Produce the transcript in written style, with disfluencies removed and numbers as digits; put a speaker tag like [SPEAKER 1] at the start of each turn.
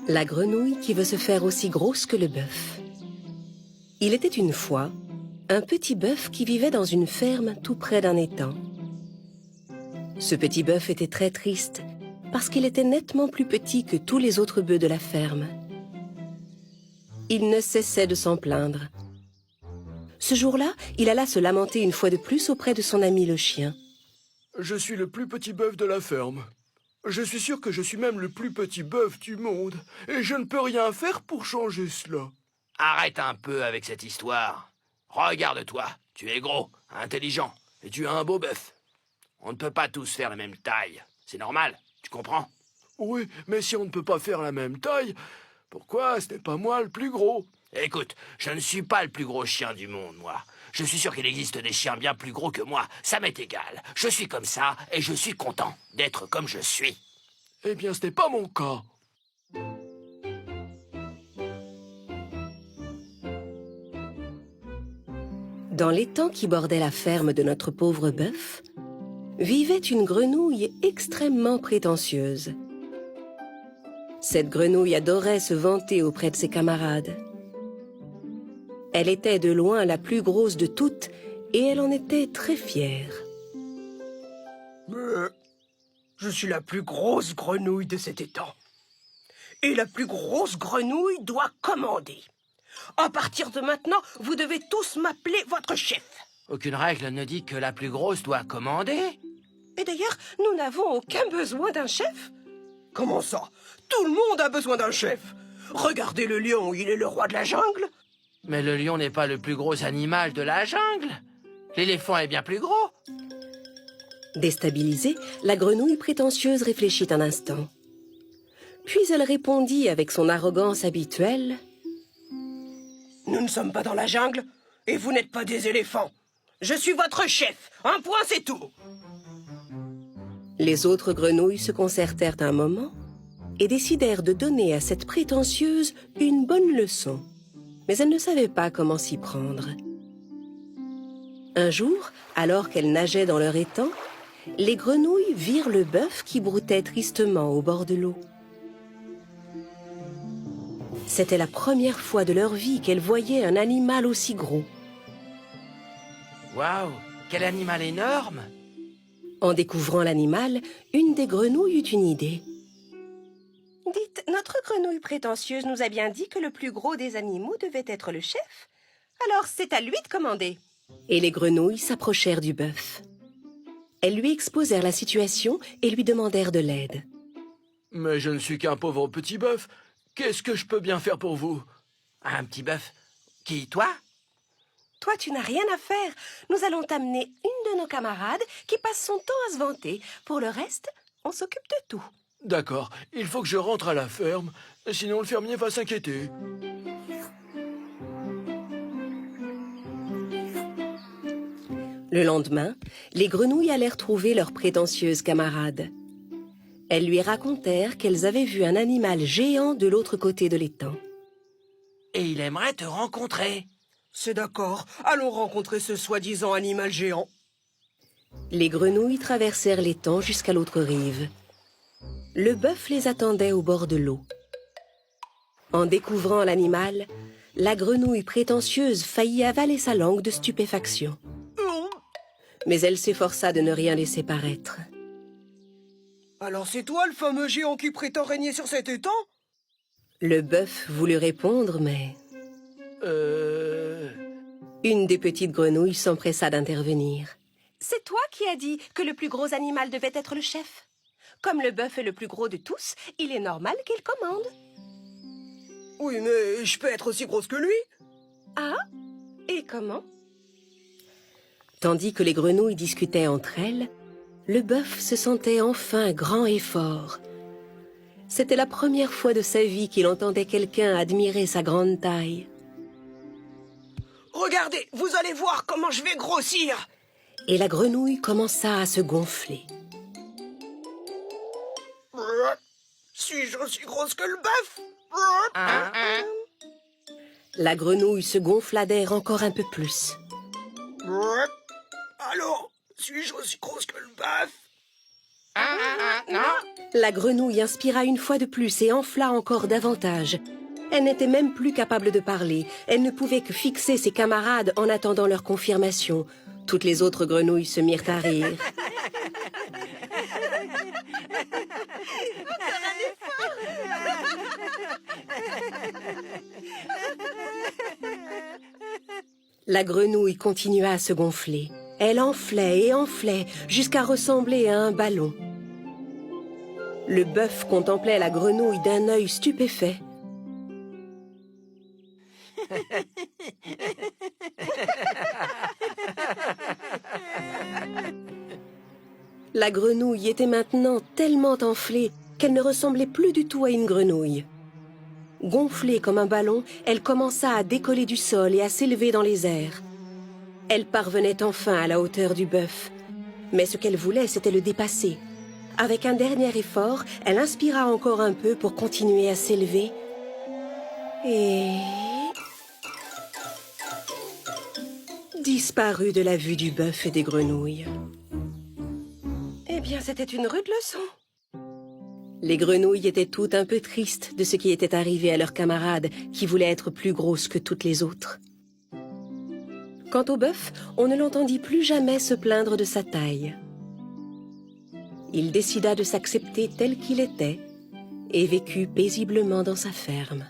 [SPEAKER 1] La grenouille qui veut se faire aussi grosse que le bœuf. Il était une fois un petit bœuf qui vivait dans une ferme tout près d'un étang. Ce petit bœuf était très triste parce qu'il était nettement plus petit que tous les autres bœufs de la ferme. Il ne cessait de s'en plaindre. Ce jour-là, il alla se lamenter une fois de plus auprès de son ami le chien.
[SPEAKER 2] Je suis le plus petit bœuf de la ferme. Je suis sûr que je suis même le plus petit bœuf du monde, et je ne peux rien faire pour changer cela.
[SPEAKER 3] Arrête un peu avec cette histoire. Regarde-toi, tu es gros, intelligent, et tu as un beau bœuf. On ne peut pas tous faire la même taille. C'est normal, tu comprends?
[SPEAKER 2] Oui, mais si on ne peut pas faire la même taille, pourquoi ce n'est pas moi le plus gros?
[SPEAKER 3] Écoute, je ne suis pas le plus gros chien du monde, moi. Je suis sûr qu'il existe des chiens bien plus gros que moi. Ça m'est égal. Je suis comme ça, et je suis content d'être comme je suis.
[SPEAKER 2] Eh bien, ce n'est pas mon cas.
[SPEAKER 1] Dans l'étang qui bordait la ferme de notre pauvre bœuf, vivait une grenouille extrêmement prétentieuse. Cette grenouille adorait se vanter auprès de ses camarades. Elle était de loin la plus grosse de toutes et elle en était très fière.
[SPEAKER 4] Je suis la plus grosse grenouille de cet étang. Et la plus grosse grenouille doit commander. À partir de maintenant, vous devez tous m'appeler votre chef.
[SPEAKER 3] Aucune règle ne dit que la plus grosse doit commander.
[SPEAKER 4] Et d'ailleurs, nous n'avons aucun besoin d'un chef. Comment ça? Tout le monde a besoin d'un chef. Regardez le lion, il est le roi de la jungle.
[SPEAKER 3] Mais le lion n'est pas le plus gros animal de la jungle. L'éléphant est bien plus gros.
[SPEAKER 1] Déstabilisée, la grenouille prétentieuse réfléchit un instant. Puis elle répondit avec son arrogance habituelle.
[SPEAKER 4] Nous ne sommes pas dans la jungle et vous n'êtes pas des éléphants. Je suis votre chef. Un point, c'est tout.
[SPEAKER 1] Les autres grenouilles se concertèrent un moment et décidèrent de donner à cette prétentieuse une bonne leçon. Mais elles ne savaient pas comment s'y prendre. Un jour, alors qu'elles nageaient dans leur étang, les grenouilles virent le bœuf qui broutait tristement au bord de l'eau. C'était la première fois de leur vie qu'elles voyaient un animal aussi gros.
[SPEAKER 3] Waouh, quel animal énorme!
[SPEAKER 1] En découvrant l'animal, une des grenouilles eut une idée.
[SPEAKER 5] Dites, notre grenouille prétentieuse nous a bien dit que le plus gros des animaux devait être le chef. Alors c'est à lui de commander.
[SPEAKER 1] Et les grenouilles s'approchèrent du bœuf. Elles lui exposèrent la situation et lui demandèrent de l'aide.
[SPEAKER 2] Mais je ne suis qu'un pauvre petit bœuf. Qu'est-ce que je peux bien faire pour vous?
[SPEAKER 3] Un petit bœuf? Qui, toi?
[SPEAKER 5] Toi, tu n'as rien à faire. Nous allons t'amener une de nos camarades qui passe son temps à se vanter. Pour le reste, on s'occupe de tout.
[SPEAKER 2] D'accord, il faut que je rentre à la ferme, sinon le fermier va s'inquiéter.
[SPEAKER 1] Le lendemain, les grenouilles allèrent trouver leur prétentieuse camarade. Elles lui racontèrent qu'elles avaient vu un animal géant de l'autre côté de l'étang.
[SPEAKER 3] Et il aimerait te rencontrer.
[SPEAKER 4] C'est d'accord. Allons rencontrer ce soi-disant animal géant.
[SPEAKER 1] Les grenouilles traversèrent l'étang jusqu'à l'autre rive. Le bœuf les attendait au bord de l'eau. En découvrant l'animal, la grenouille prétentieuse faillit avaler sa langue de stupéfaction. Mais elle s'efforça de ne rien laisser paraître.
[SPEAKER 4] Alors c'est toi le fameux géant qui prétend régner sur cet étang?
[SPEAKER 1] Le bœuf voulut répondre, mais... Une des petites grenouilles s'empressa d'intervenir.
[SPEAKER 5] C'est toi qui as dit que le plus gros animal devait être le chef. Comme le bœuf est le plus gros de tous, il est normal qu'il commande.
[SPEAKER 4] Oui, mais je peux être aussi grosse que lui.
[SPEAKER 5] Ah? Et comment?
[SPEAKER 1] Tandis que les grenouilles discutaient entre elles, le bœuf se sentait enfin grand et fort. C'était la première fois de sa vie qu'il entendait quelqu'un admirer sa grande taille.
[SPEAKER 4] Regardez, vous allez voir comment je vais grossir.
[SPEAKER 1] Et la grenouille commença à se gonfler.
[SPEAKER 4] Suis-je aussi grosse que le bœuf?
[SPEAKER 1] La grenouille se gonfla d'air encore un peu plus.
[SPEAKER 4] Alors, suis-je aussi grosse que le bœuf?
[SPEAKER 3] Non.
[SPEAKER 1] La grenouille inspira une fois de plus et enfla encore davantage. Elle n'était même plus capable de parler. Elle ne pouvait que fixer ses camarades en attendant leur confirmation. Toutes les autres grenouilles se mirent à rire. La grenouille continua à se gonfler. Elle enflait et enflait jusqu'à ressembler à un ballon. Le bœuf contemplait la grenouille d'un œil stupéfait. La grenouille était maintenant tellement enflée qu'elle ne ressemblait plus du tout à une grenouille. Gonflée comme un ballon, elle commença à décoller du sol et à s'élever dans les airs. Elle parvenait enfin à la hauteur du bœuf. Mais ce qu'elle voulait, c'était le dépasser. Avec un dernier effort, elle inspira encore un peu pour continuer à s'élever. Et... disparut de la vue du bœuf et des grenouilles.
[SPEAKER 5] Eh bien, c'était une rude leçon.
[SPEAKER 1] Les grenouilles étaient toutes un peu tristes de ce qui était arrivé à leurs camarades qui voulaient être plus grosses que toutes les autres. Quant au bœuf, on ne l'entendit plus jamais se plaindre de sa taille. Il décida de s'accepter tel qu'il était et vécut paisiblement dans sa ferme.